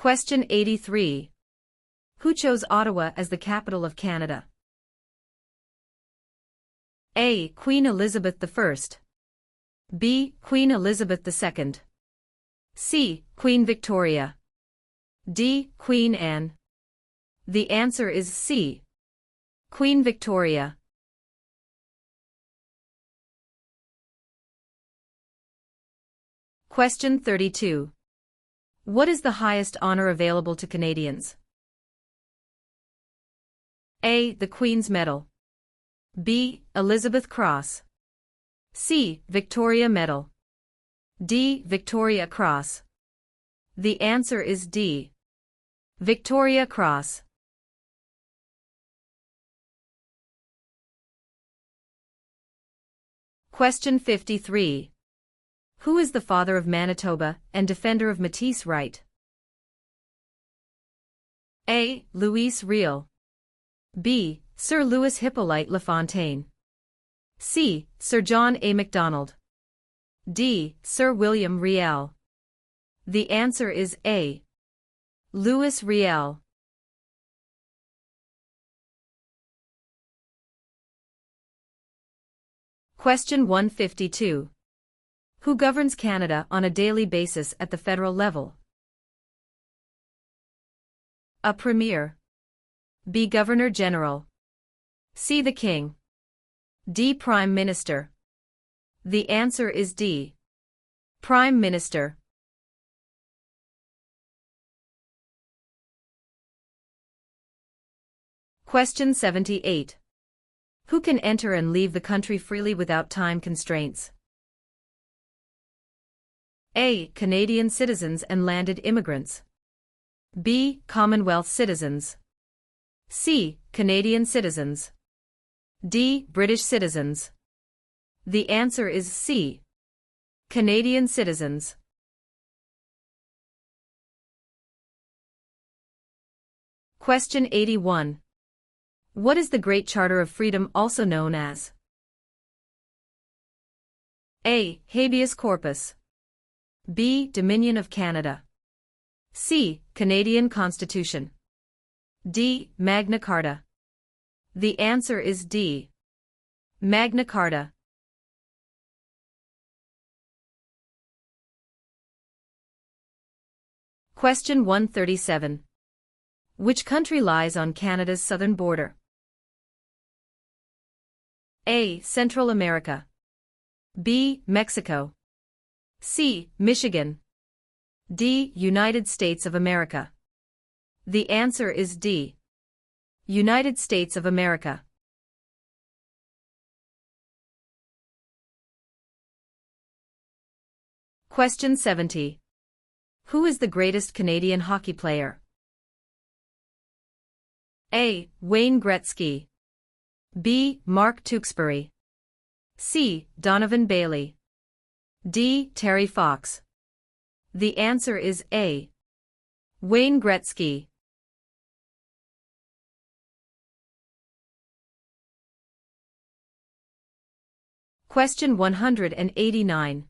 Question 83. Who chose Ottawa as the capital of Canada? A. Queen Elizabeth I. B. Queen Elizabeth II. C. Queen Victoria. D. Queen Anne. The answer is C. Queen Victoria. Question 32. What is the highest honor available to Canadians? A. The Queen's Medal. B. Elizabeth Cross. C. Victoria Medal. D. Victoria Cross. The answer is D. Victoria Cross. Question 53. Who is the father of Manitoba and defender of Métis right? A. Louis Riel. B. Sir Louis Hippolyte Lafontaine. C. Sir John A. Macdonald. D. Sir William Riel. The answer is A. Louis Riel. Question 152. Who governs Canada on a daily basis at the federal level? A. Premier. B. Governor General. C. The King. D. Prime Minister. The answer is D. Prime Minister. Question 78. Who can enter and leave the country freely without time constraints? A. Canadian citizens and landed immigrants. B. Commonwealth citizens. C. Canadian citizens. D. British citizens. The answer is C. Canadian citizens. Question 81. What is the Great Charter of Freedom also known as? A. Habeas corpus. B. Dominion of Canada. C. Canadian Constitution. D. Magna Carta. The answer is D. Magna Carta. Question 137. Which country lies on Canada's southern border? A. Central America. B. Mexico. C. Michigan. D. United States of America. The answer is D. United States of America. Question 70. Who is the greatest Canadian hockey player? A. Wayne Gretzky. B. Mark Tewksbury. C. Donovan Bailey. D. Terry Fox. The answer is A. Wayne Gretzky. Question 189.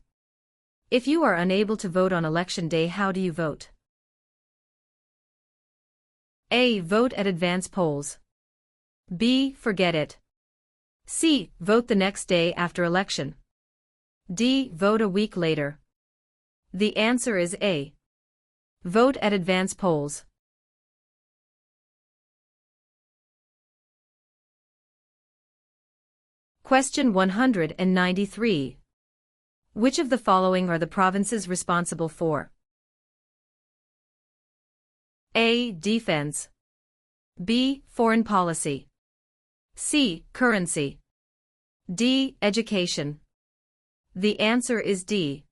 If you are unable to vote on election day, how do you vote? A. Vote at advance polls. B. Forget it. C. Vote the next day after election. D. Vote a week later. The answer is A. Vote at advance polls. Question 193. Which of the following are the provinces responsible for? A. Defense. B. Foreign policy. C. Currency. D. Education. The answer is D.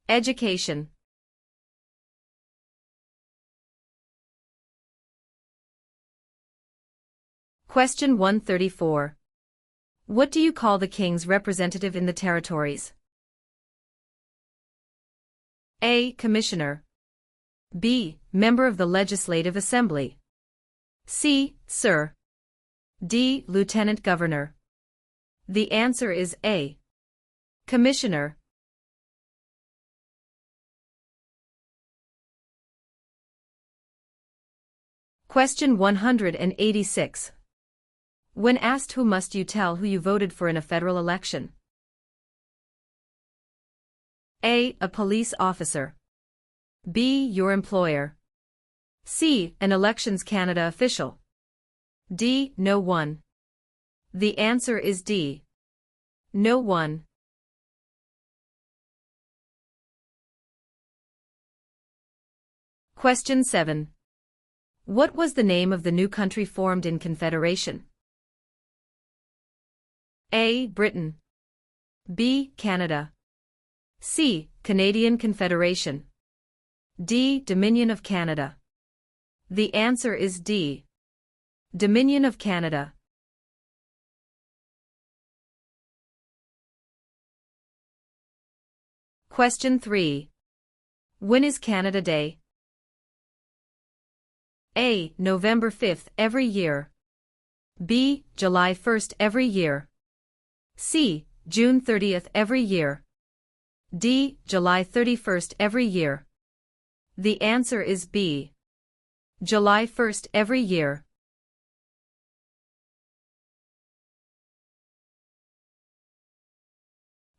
Education. Question 134. What do you call the King's representative in the territories? A. Commissioner. B. Member of the Legislative Assembly. C. Sir. D. Lieutenant Governor. The answer is A. Commissioner. Question 186. When asked who must you tell who you voted for in a federal election? A. A police officer. B. Your employer. C. An Elections Canada official. D. No one. The answer is D. No one. Question 7. What was the name of the new country formed in Confederation? A. Britain. B. Canada. C. Canadian Confederation. D. Dominion of Canada. The answer is D. Dominion of Canada. Question 3. When is Canada Day? A. November 5th every year. B. July 1st every year. C. June 30th every year. D. July 31st every year. The answer is B. July 1st every year.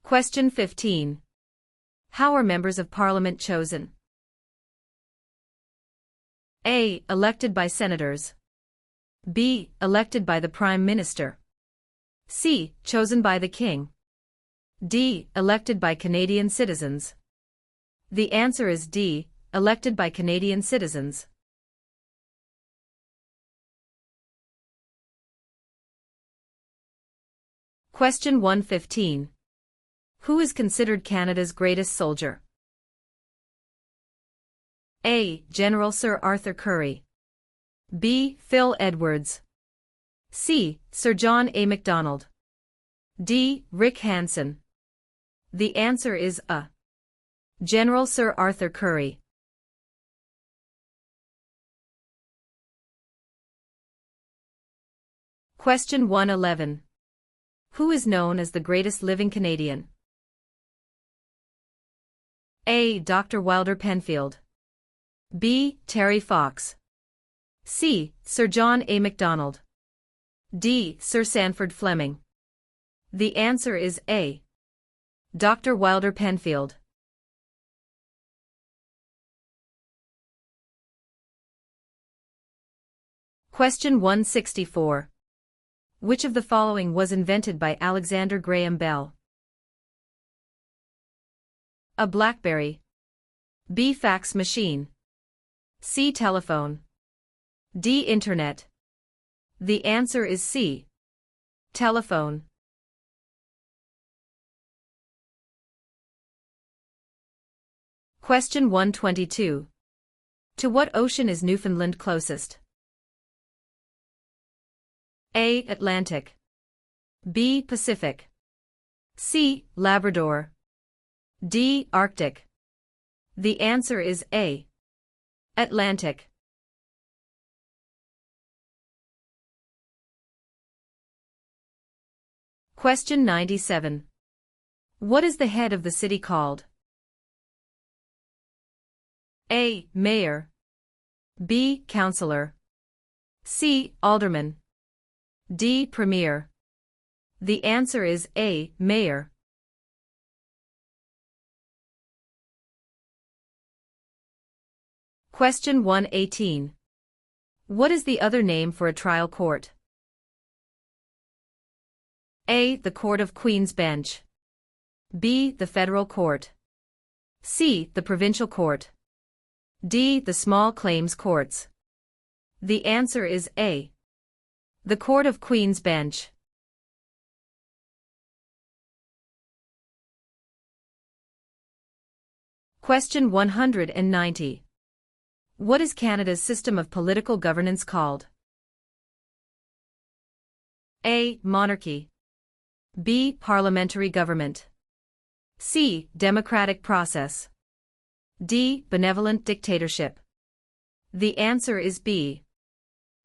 Question 15. How are members of Parliament chosen? A. Elected by senators. B. Elected by the Prime Minister. C. Chosen by the King. D. Elected by Canadian citizens. The answer is D. Elected by Canadian citizens. Question 115. Who is considered Canada's greatest soldier? A. General Sir Arthur Currie. B. Phil Edwards. C. Sir John A. Macdonald. D. Rick Hansen. The answer is A. General Sir Arthur Currie. Question 111. Who is known as the greatest living Canadian? A. Dr. Wilder Penfield. B. Terry Fox. C. Sir John A. Macdonald. D. Sir Sanford Fleming. The answer is A. Dr. Wilder Penfield. Question 164. Which of the following was invented by Alexander Graham Bell? A. BlackBerry. B. Fax machine. C. Telephone. D. Internet. The answer is C. Telephone. Question 122. To what ocean is Newfoundland closest? A. Atlantic. B. Pacific. C. Labrador. D. Arctic. The answer is A. Atlantic. Question 97. What is the head of the city called? A. Mayor. B. Councillor. C. Alderman. D. Premier. The answer is A. Mayor. Question 118. What is the other name for a trial court? A. The Court of Queen's Bench. B. The Federal Court. C. The Provincial Court. D. The Small Claims Courts. The answer is A. The Court of Queen's Bench. Question 190. What is Canada's system of political governance called? A. Monarchy. B. Parliamentary government. C. Democratic process. D. Benevolent dictatorship. The answer is B.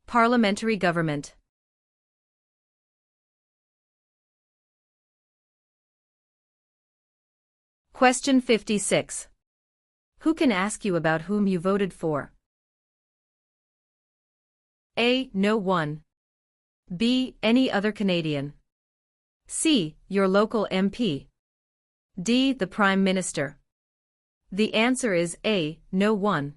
Parliamentary government. Question 56. Who can ask you about whom you voted for? A. No one. B. Any other Canadian. C. Your local MP. D. The Prime Minister. The answer is A. No one.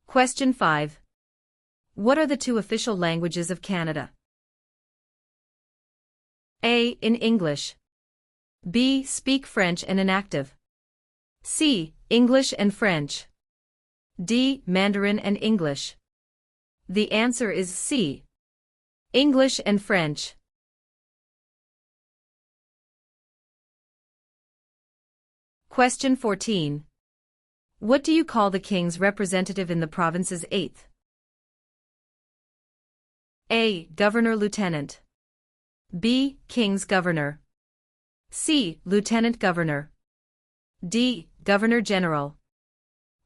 Question 5. What are the two official languages of Canada? A. In English. B. Speak French and inactive. C. English and French. D. Mandarin and English. The answer is C. English and French. Question 14. What do you call the King's representative in the province's 8th? A. Governor-Lieutenant. B. King's Governor. C. Lieutenant Governor. D. Governor-General.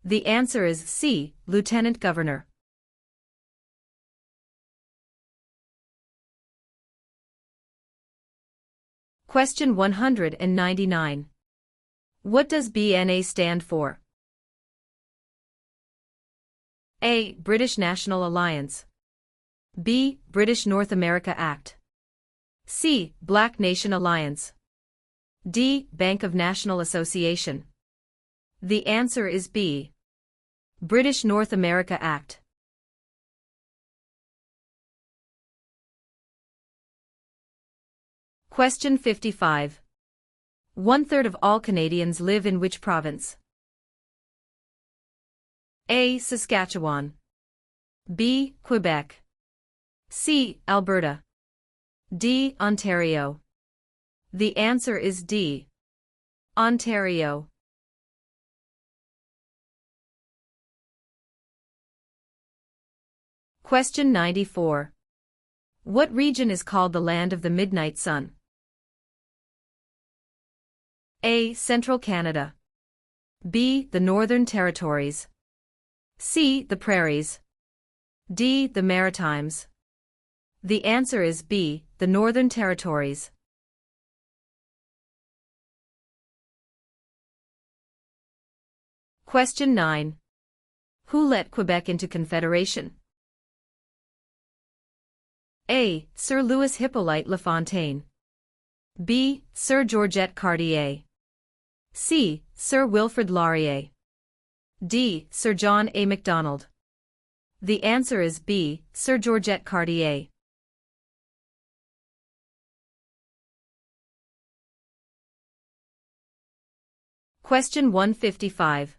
The answer is C. Lieutenant Governor. Question 199. What does BNA stand for? A. British National Alliance. B. British North America Act. C. Black Nation Alliance. D. Bank of National Association. The answer is B. British North America Act. Question 55. 1/3 of all Canadians live in which province? A. Saskatchewan. B. Quebec. C. Alberta. D. Ontario. The answer is D. Ontario. Question 94. What region is called the Land of the Midnight Sun? A. Central Canada. B. The Northern Territories. C. The Prairies. D. The Maritimes. The answer is B. The Northern Territories. Question 9. Who let Quebec into Confederation? A. Sir Louis Hippolyte Lafontaine. B. Sir Georgette Cartier. C. Sir Wilfrid Laurier. D. Sir John A. Macdonald. The answer is B. Sir Georgette Cartier. Question 155.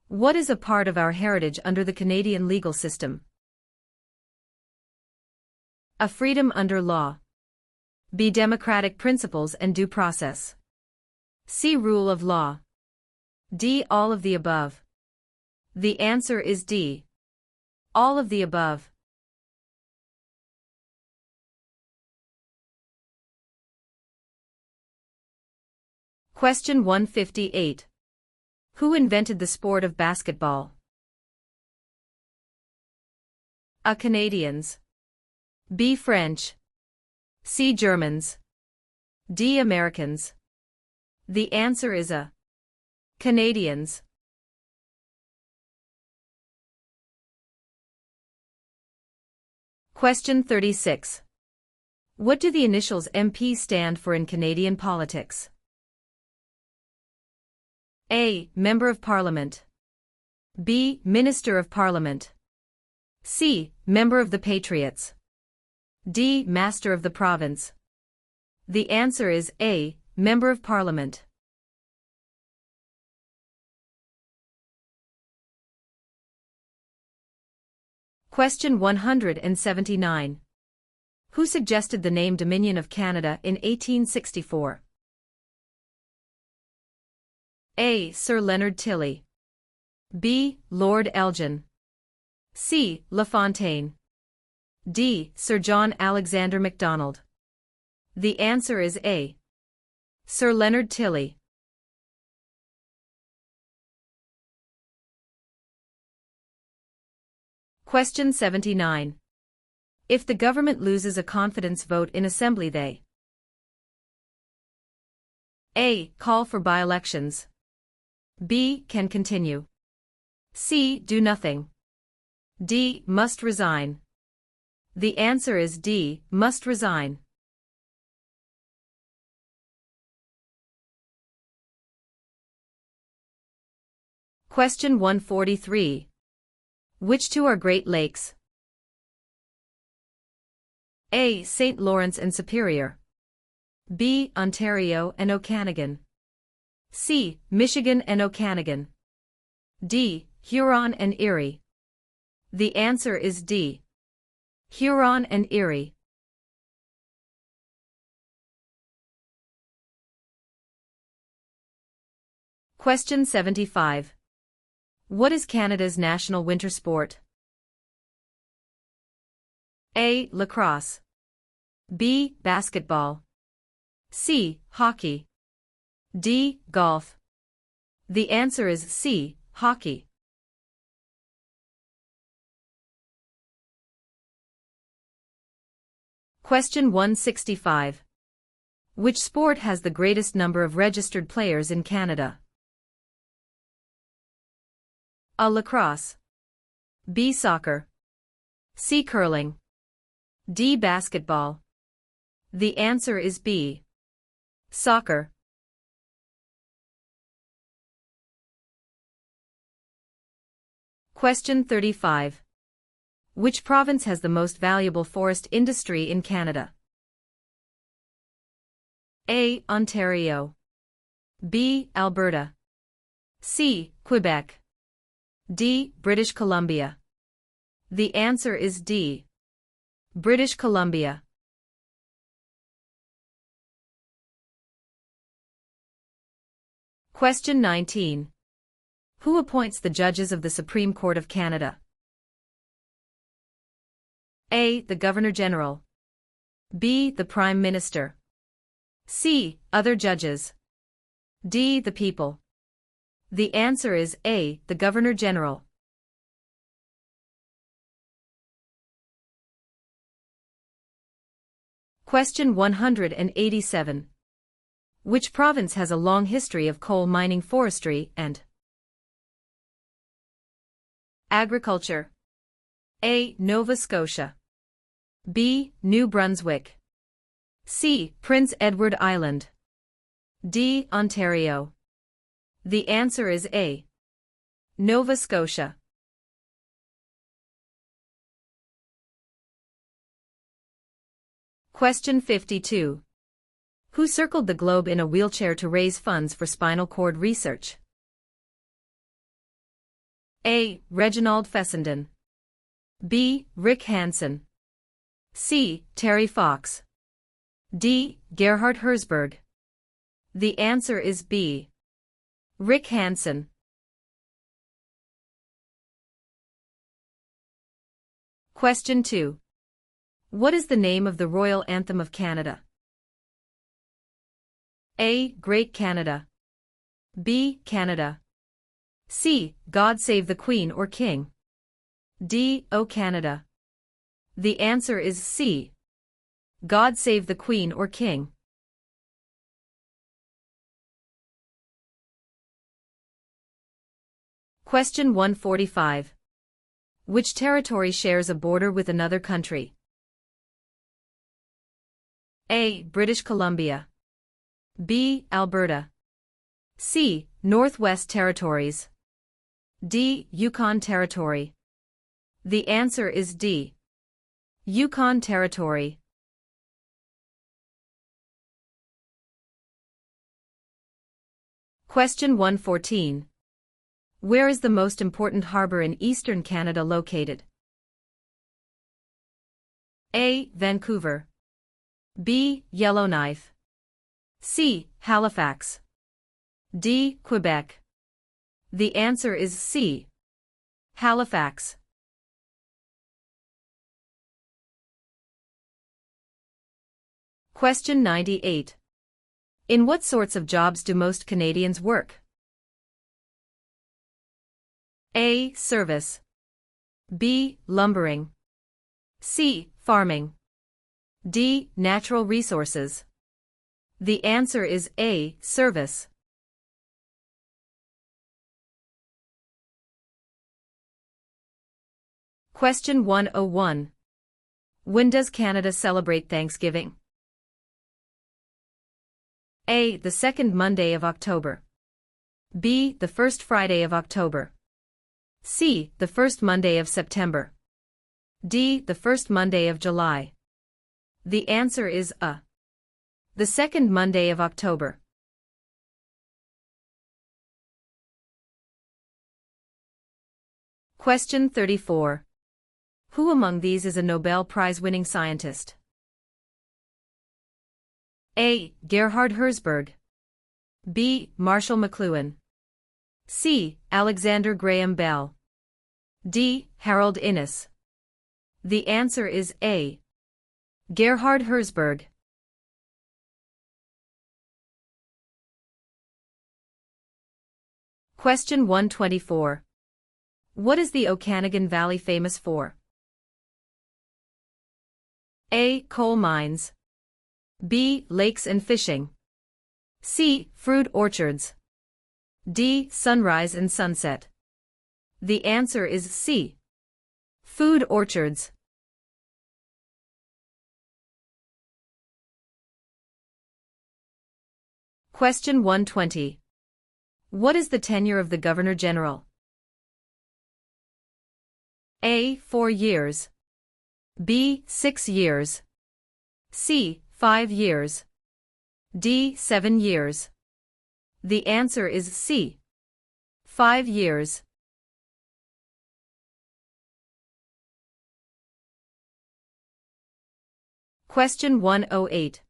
What is a part of our heritage under the Canadian legal system? A. Freedom under law. B. Democratic principles and due process. C. Rule of law. D. All of the above. The answer is D. All of the above. Question 158. Who invented the sport of basketball? A. Canadians. B. French. C. Germans. D. Americans. The answer is A. Canadians. Question 36. What do the initials MP stand for in Canadian politics? A. Member of Parliament. B. Minister of Parliament. C. Member of the Patriots. D. Master of the Province. The answer is A. Member of Parliament. Question 179. Who suggested the name Dominion of Canada in 1864? A. Sir Leonard Tilley. B. Lord Elgin. C. LaFontaine. D. Sir John Alexander Macdonald. The answer is A. Sir Leonard Tilley. Question 79. If the government loses a confidence vote in Assembly, they A. Call for by-elections. B. Can continue. C. Do nothing. D. Must resign. The answer is D. Must resign. Question 143. Which two are Great Lakes? A. St. Lawrence and Superior. B. Ontario and Okanagan. C. Michigan and Okanagan. D. Huron and Erie. The answer is D. Huron and Erie. Question 75. What is Canada's national winter sport? A. Lacrosse. B. Basketball. C. Hockey. D. Golf. The answer is C. Hockey. Question 165. Which sport has the greatest number of registered players in Canada? A. Lacrosse. B. Soccer. C. Curling. D. Basketball. The answer is B. Soccer. Question 35. Which province has the most valuable forest industry in Canada? A. Ontario. B. Alberta. C. Quebec. D. British Columbia. The answer is D. British Columbia. Question 19. Who appoints the judges of the Supreme Court of Canada? A. The Governor-General. B. The Prime Minister. C. Other judges. D. The people. The answer is A. The Governor-General. Question 187. Which province has a long history of coal mining, forestry, and agriculture? A. Nova Scotia. B. New Brunswick. C. Prince Edward Island. D. Ontario. The answer is A. Nova Scotia. Question 52. Who circled the globe in a wheelchair to raise funds for spinal cord research? A. Reginald Fessenden. B. Rick Hansen. C. Terry Fox. D. Gerhard Herzberg. The answer is B. Rick Hansen. Question 2. What is the name of the Royal Anthem of Canada? A. Great Canada. B. Canada. C. God Save the Queen or King. D. O Canada. The answer is C. God Save the Queen or King. Question 145. Which territory shares a border with another country? A. British Columbia. B. Alberta. C. Northwest Territories. D. Yukon Territory. The answer is D. Yukon Territory. Question 114. Where is the most important harbor in eastern Canada located? A. Vancouver. B. Yellowknife. C. Halifax. D. Quebec. The answer is C. Halifax. Question 98. In what sorts of jobs do most Canadians work? A. Service. B. Lumbering. C. Farming. D. Natural resources. The answer is A. Service. Question 101. When does Canada celebrate Thanksgiving? A. The second Monday of October. B. The first Friday of October. C. The first Monday of September. D. The first Monday of July. The answer is A. The second Monday of October. Question 34. Who among these is a Nobel Prize-winning scientist? A. Gerhard Herzberg. B. Marshall McLuhan. C. Alexander Graham Bell. D. Harold Innis. The answer is A. Gerhard Herzberg. Question 124. What is the Okanagan Valley famous for? A. Coal mines. B. Lakes and fishing. C. Fruit orchards. D. Sunrise and sunset. The answer is C. Food orchards. Question 120. What is the tenure of the Governor-General? A. 4 years. B. 6 years. C. 5 years. D. 7 years. The answer is C. 5 years. Question 108.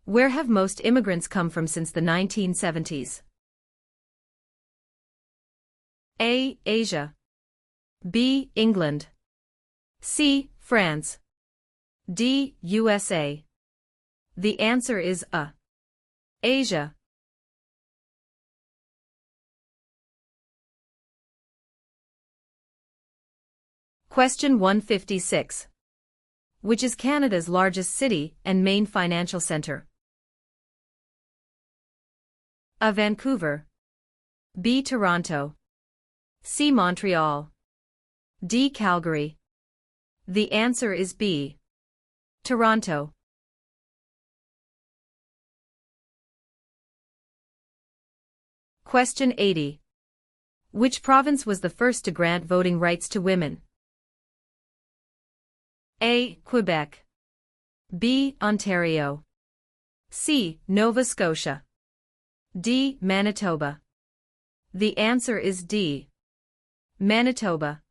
Where have most immigrants come from since the 1970s? A. Asia. B. England. C. France. D. USA. The answer is A. Asia. Question 156. Which is Canada's largest city and main financial centre? A. Vancouver. B. Toronto. C. Montreal. D. Calgary. The answer is B. Toronto. Question 80. Which province was the first to grant voting rights to women? A. Quebec. B. Ontario. C. Nova Scotia. D. Manitoba. The answer is D. Manitoba.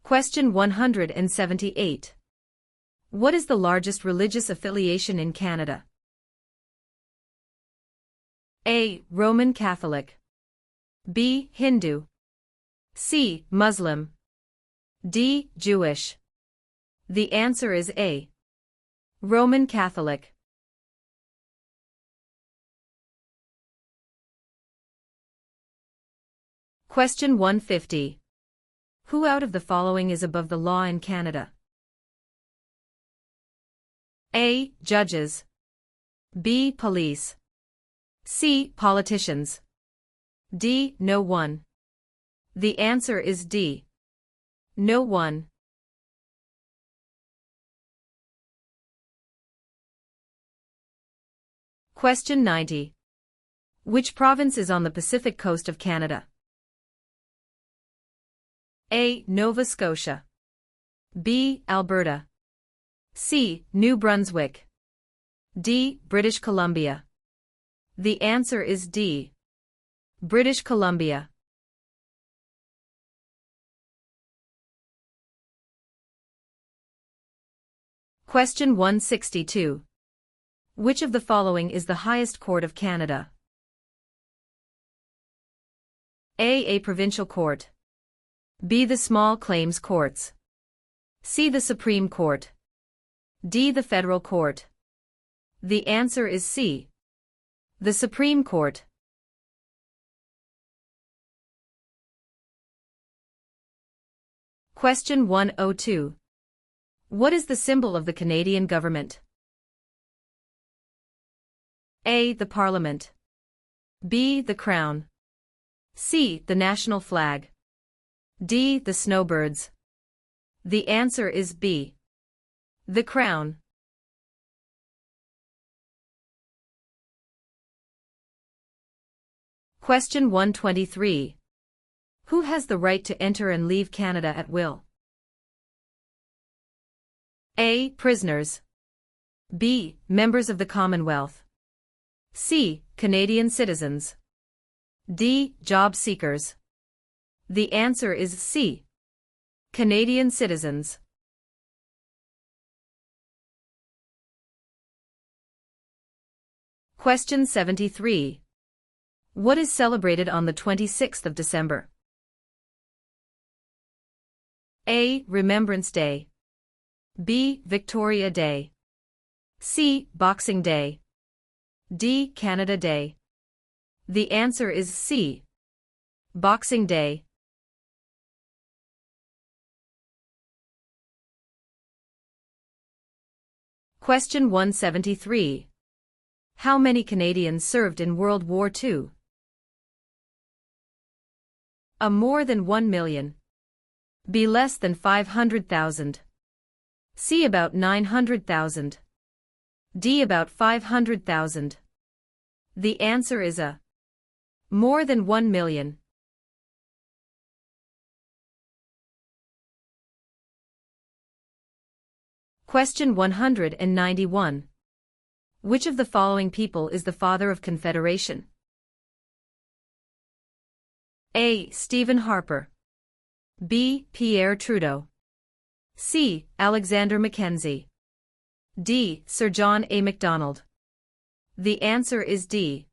Question 178. What is the largest religious affiliation in Canada? A. Roman Catholic. B. Hindu. C. Muslim. D. Jewish. The answer is A. Roman Catholic. Question 150. Who out of the following is above the law in Canada? A. Judges. B. Police. C. Politicians. D. No one. The answer is D. No one. Question 90. Which province is on the Pacific coast of Canada? A. Nova Scotia. B. Alberta. C. New Brunswick. D. British Columbia. The answer is D. British Columbia. Question 162. Which of the following is the highest court of Canada? A. Provincial Court. B. The Small Claims Courts. C. The Supreme Court. D. The Federal Court. The answer is C. The Supreme Court. Question 102. What is the symbol of the Canadian government? A. The Parliament. B. The crown. C. The national flag. D. The snowbirds. The answer is B. The crown. Question 123. Who has the right to enter and leave Canada at will? A. Prisoners. B. Members of the Commonwealth. C. Canadian citizens. D. Job seekers. The answer is C. Canadian citizens. Question 73. What is celebrated on the 26th of December? A. Remembrance Day. B. Victoria Day. C. Boxing Day. D. Canada Day. The answer is C. Boxing Day. Question 173. How many Canadians served in World War II? A. More than 1 million. B. Less than 500,000. C. About 900,000. D. About 500,000. The answer is A. More than 1 million. Question 191. Which of the following people is the father of Confederation? A. Stephen Harper. B. Pierre Trudeau. C. Alexander Mackenzie. D. Sir John A. Macdonald. The answer is D.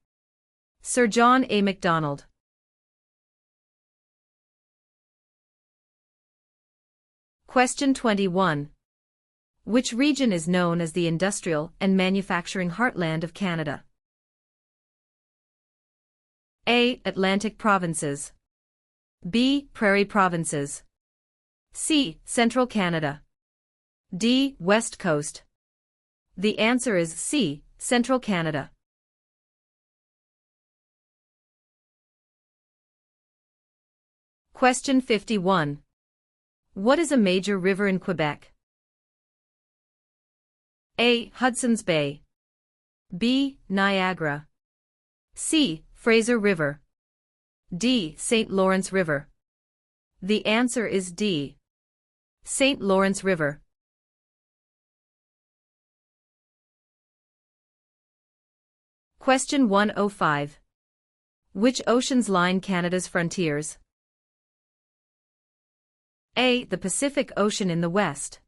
Sir John A. Macdonald. Question 21. Which region is known as the industrial and manufacturing heartland of Canada? A. Atlantic provinces. B. Prairie provinces. C. Central Canada. D. West Coast. The answer is C. Central Canada. Question 51. What is a major river in Quebec? A. Hudson's Bay. B. Niagara. C. Fraser River. D. St. Lawrence River. The answer is D. St. Lawrence River. Question 105. Which oceans line Canada's frontiers? A. The Pacific Ocean in the west.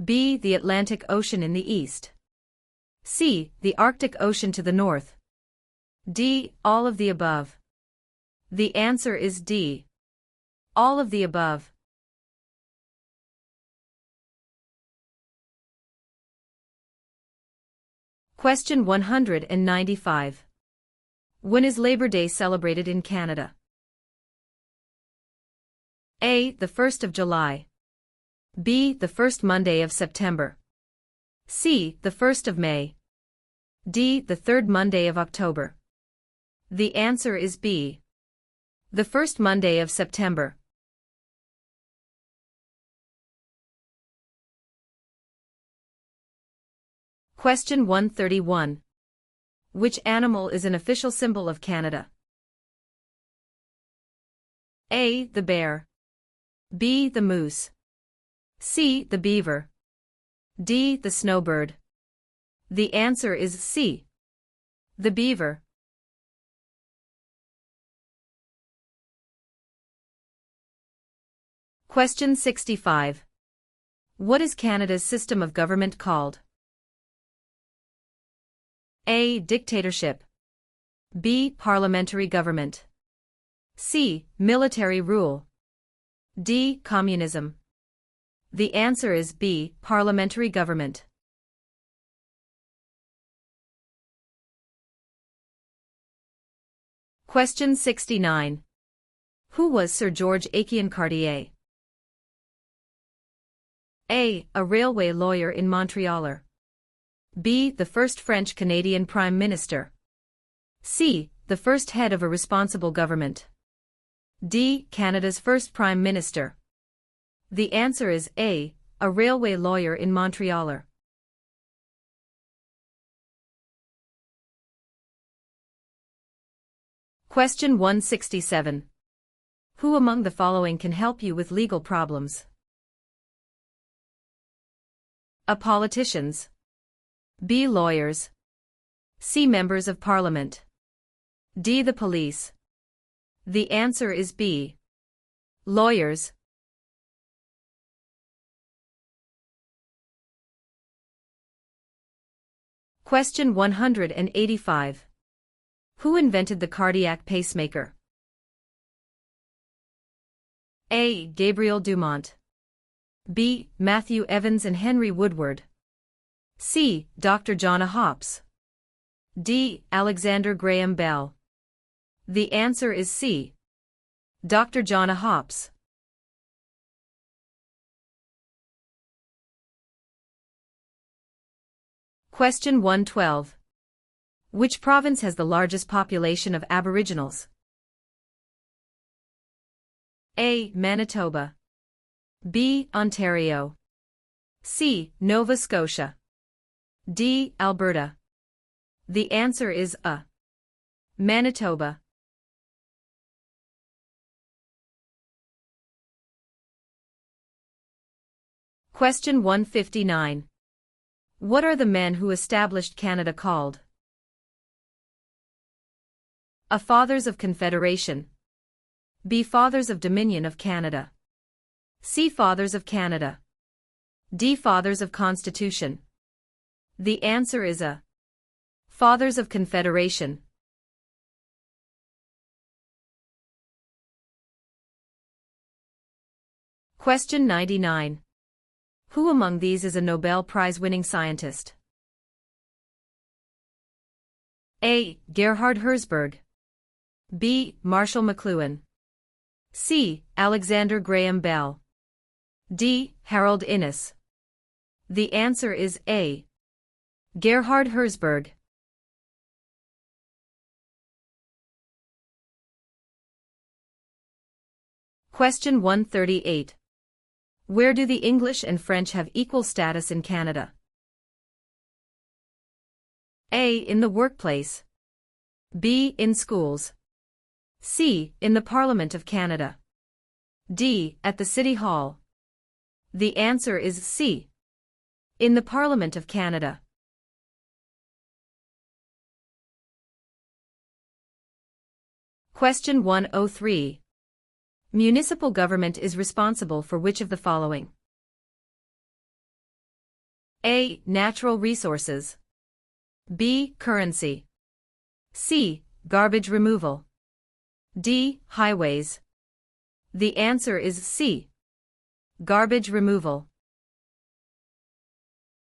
B. The Atlantic Ocean in the east. C. The Arctic Ocean to the north. D. All of the above. The answer is D. All of the above. Question 195. When is Labor Day celebrated in Canada? A. The 1st of July. B. The first Monday of September. C. The 1st of May. D. The third Monday of October. The answer is B. The first Monday of September. Question 131. Which animal is an official symbol of Canada? A. The bear. B. The moose. C. The beaver. D. The snowbird. The answer is C. The beaver. Question 65. What is Canada's system of government called? A. Dictatorship. B. Parliamentary government. C. Military rule. D. Communism. The answer is B. Parliamentary government. Question 69. Who was Sir George Aiken Cartier? A. A railway lawyer in Montreal. B. The first French-Canadian Prime Minister. C. the first head of a responsible government. D. Canada's first Prime Minister. The answer is A. A railway lawyer in Montreal. Question 167. Who among the following can help you with legal problems? A. Politicians. B. Lawyers. C. Members of Parliament. D. The police. The answer is B. Lawyers. Question 185. Who invented the cardiac pacemaker? A. Gabriel Dumont. B. Matthew Evans and Henry Woodward. C. Dr. John Hops. D. Alexander Graham Bell. The answer is C. Dr. John Hops. Question 112. Which province has the largest population of Aboriginals? A. Manitoba. B. Ontario. C. Nova Scotia. D. Alberta. The answer is A. Manitoba. Question 159. What are the men who established Canada called? A. Fathers of Confederation. B. Fathers of Dominion of Canada. C. Fathers of Canada. D. Fathers of Constitution. The answer is A. Fathers of Confederation. Question 99. Who among these is a Nobel Prize-winning scientist? A. Gerhard Herzberg. B. Marshall McLuhan. C. Alexander Graham Bell. D. Harold Innis. The answer is A. Gerhard Herzberg. Question 138. Where do the English and French have equal status in Canada? A. In the workplace. B. In schools. C. In the Parliament of Canada. D. At the City Hall. The answer is C. In the Parliament of Canada. Question 103. Municipal government is responsible for which of the following? A. Natural resources. B. Currency. C. Garbage removal. D. Highways. The answer is C. Garbage removal.